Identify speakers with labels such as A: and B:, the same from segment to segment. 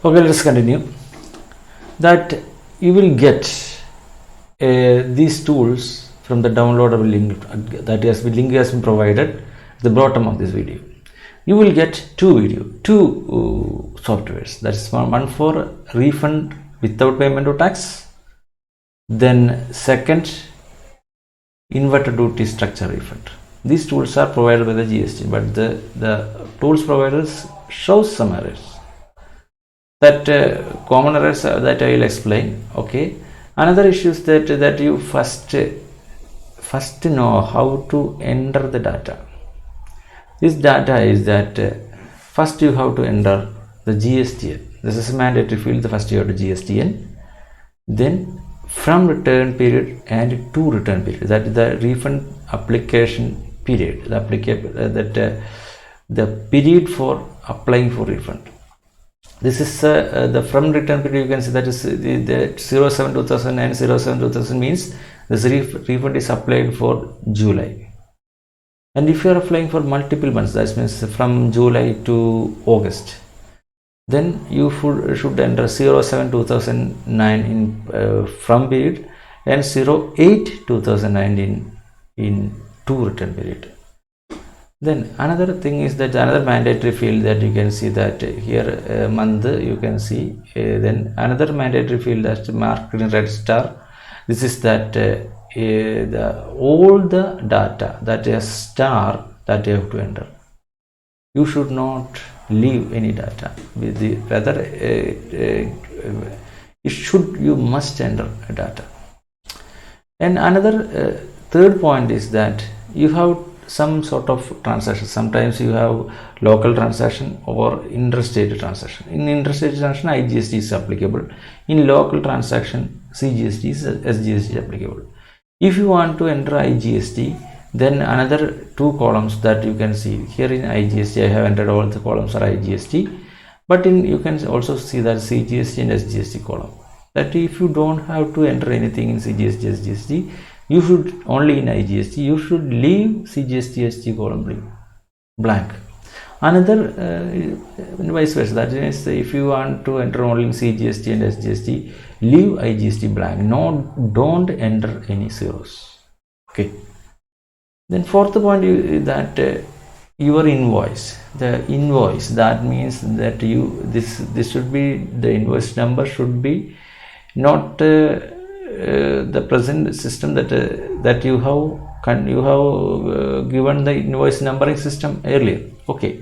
A: Okay, let's continue. That you will get these tools from the downloadable link that link has been provided at the bottom of this video. You will get two softwares. That's one for refund without payment of tax. Then second, inverted duty structure refund. These tools are provided by the GST, but the tools providers show some errors. That common errors that I will explain. Okay. Another issue is that you first know how to enter the data. This data is that first you have to enter the GSTN. This is a mandatory field. The first you have to GSTN. Then from return period and to return period. That is the refund application period. The period for applying for refund. This is the from return period. You can see that is the 07/2009 07/2000 means this refund is applied for July. And if you are applying for multiple months, that means from July to August, then you should enter 07/2009 in from period and 08/2009 in to return period. Then another thing is that another mandatory field that you can see that here month you can see. Then another mandatory field that's marked in red star. This is that all the data that is star that you have to enter. You should not leave any data with the rather you must enter data. And another third point is that you have some sort of transaction. Sometimes you have local transaction or interstate transaction. In interstate transaction, IGST is applicable. In local transaction, CGST is SGST applicable. If you want to enter IGST, then another two columns that you can see here in IGST. I have entered all the columns are IGST, but you can also see that CGST and SGST column. That if you don't have to enter anything in CGST, SGST, you should only in IGST, you should leave CGST, SG column blank. Another vice versa. That is, if you want to enter only in CGST and SGST, leave IGST blank. No, don't enter any zeros. Okay. Then fourth point is that your invoice. The invoice, that means that this should be, the invoice number should be not the present system that you have given the invoice numbering system earlier. Okay,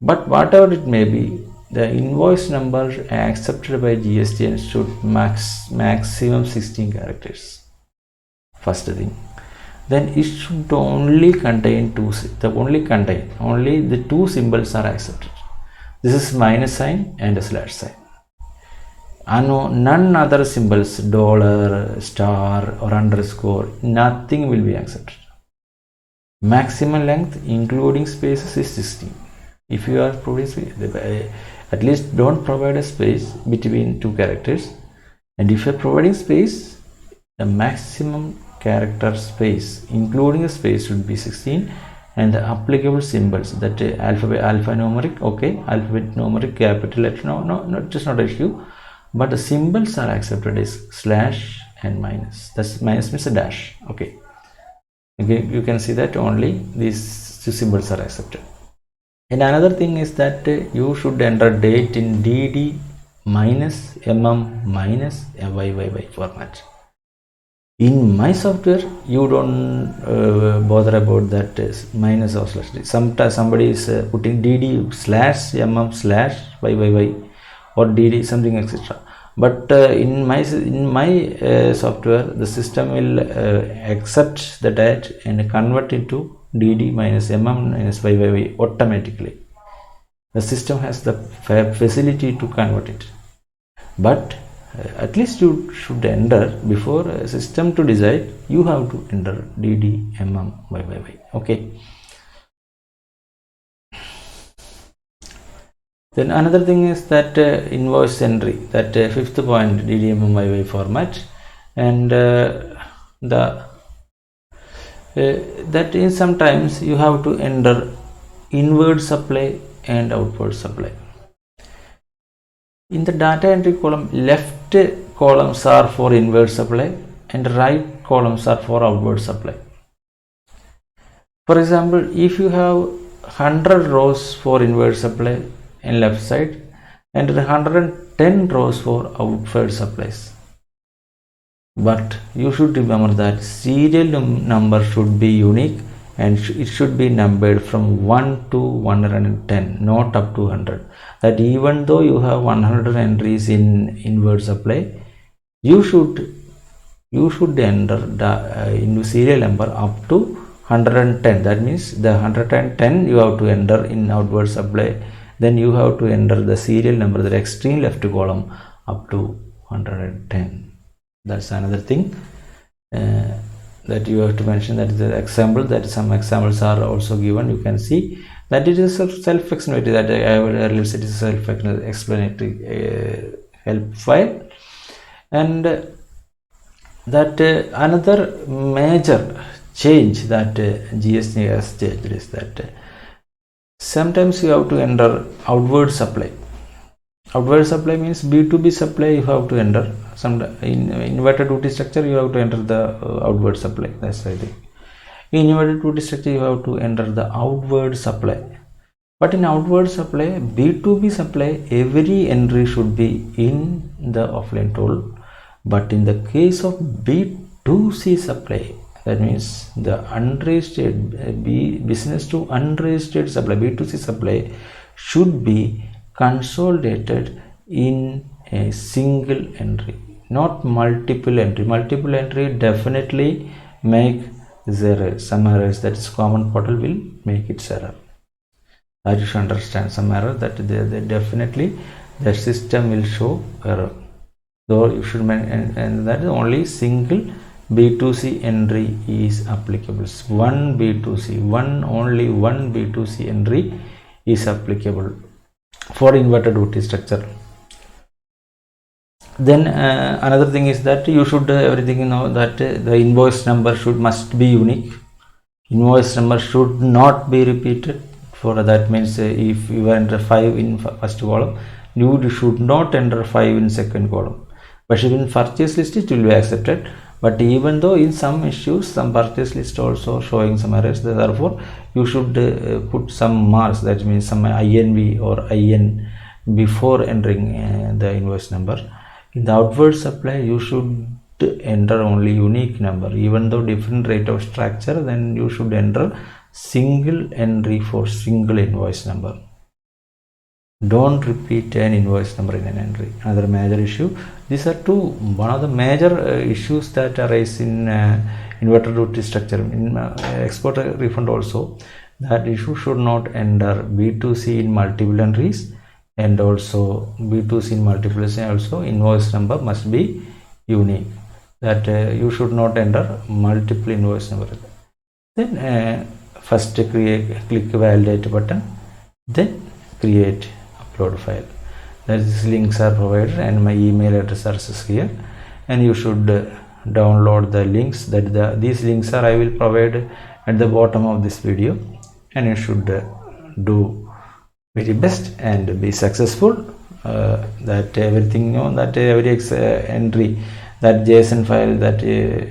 A: but whatever it may be, the invoice number accepted by GST should maximum 16 characters. First thing. Then it should only contain only the two symbols are accepted. This is minus sign and a slash sign. None other symbols, dollar, star or underscore, nothing will be accepted. Maximum length including spaces is 16. If you are providing, at least don't provide a space between two characters, and if you are providing space, the maximum character space including a space should be 16, and the applicable symbols, that alphanumeric, okay, alphabet numeric, capital letter, no, it is not an issue. But the symbols are accepted as slash and minus. That's minus means a dash. Okay. You can see that only these two symbols are accepted. And another thing is that you should enter date in dd-mm-yyyy format. In my software, you don't bother about that minus or slash. Sometimes somebody is putting dd/mm/yyyy. Or dd something etc. But in my software, the system will accept the date and convert it to dd-mm-yyyy automatically. The system has the facility to convert it, but at least you should enter before a system to decide. You have to enter dd-mm-yyyy. Okay. Then another thing is that invoice entry, that fifth point, dd-mm-yyyy format, and that is sometimes you have to enter inward supply and outward supply. In the data entry column, left columns are for inward supply and right columns are for outward supply. For example, if you have 100 rows for inward supply in left side and 110 rows for outward supplies, but you should remember that serial number should be unique and it should be numbered from 1 to 110, not up to 100. That even though you have 100 entries in inward supply, you should enter the in serial number up to 110. That means the 110 you have to enter in outward supply. Then you have to enter the serial number, the extreme left column, up to 110. That's another thing that you have to mention. That is the example, that some examples are also given. You can see that it is self-explanatory, that I will earlier said it is self-explanatory help file. And that another major change that GST has changed is that sometimes you have to enter outward supply. Outward supply means B2B supply you have to enter. Some in inverted duty structure you have to enter the outward supply. That's right. In inverted duty structure you have to enter the outward supply. But in outward supply, B2B supply, every entry should be in the offline tool. But in the case of B2C supply, that means the unregistered business to unregistered supply, B2C supply should be consolidated in a single entry, not multiple entry. Multiple entry definitely make some errors. That is common portal will make its error. That you should understand some error that they definitely the system will show error. So you should mention, and that is only single B2C entry is applicable. Only one B2C entry is applicable for inverted duty structure. Then another thing is that you should everything know that the invoice number must be unique. Invoice number should not be repeated. For that means if you enter 5 in first column, you should not enter 5 in second column. But in purchase list it will be accepted. But even though in some issues some purchase list also showing some errors, therefore you should put some marks, that means some INV or IN before entering the invoice number. In the outward supply you should enter only unique number. Even though different rate of structure, then you should enter single entry for single invoice number. Don't repeat an invoice number in an entry. Another major issue. These are one of the major issues that arise in inverted duty structure. In export refund also, that issue should not enter B2C in multiple entries, and also B2C in multiple entries. Also invoice number must be unique. That you should not enter multiple invoice number. Then first click validate button, then create upload file. These links are provided and my email address is here, and you should download the links. These links I will provide at the bottom of this video, and you should do very best and be successful. That everything that every entry, that JSON file, that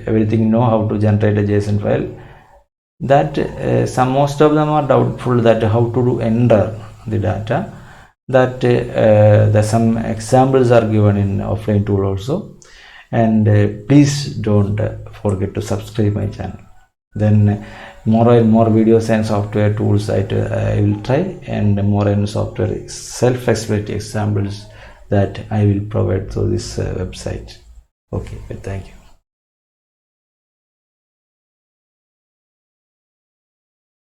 A: everything know how to generate a JSON file. That most of them are doubtful that how to enter the data. That some examples are given in offline tool also, and please don't forget to subscribe my channel. Then more and more videos and software tools I will try, and more and software self-explanatory examples that I will provide through this website. Okay, thank you.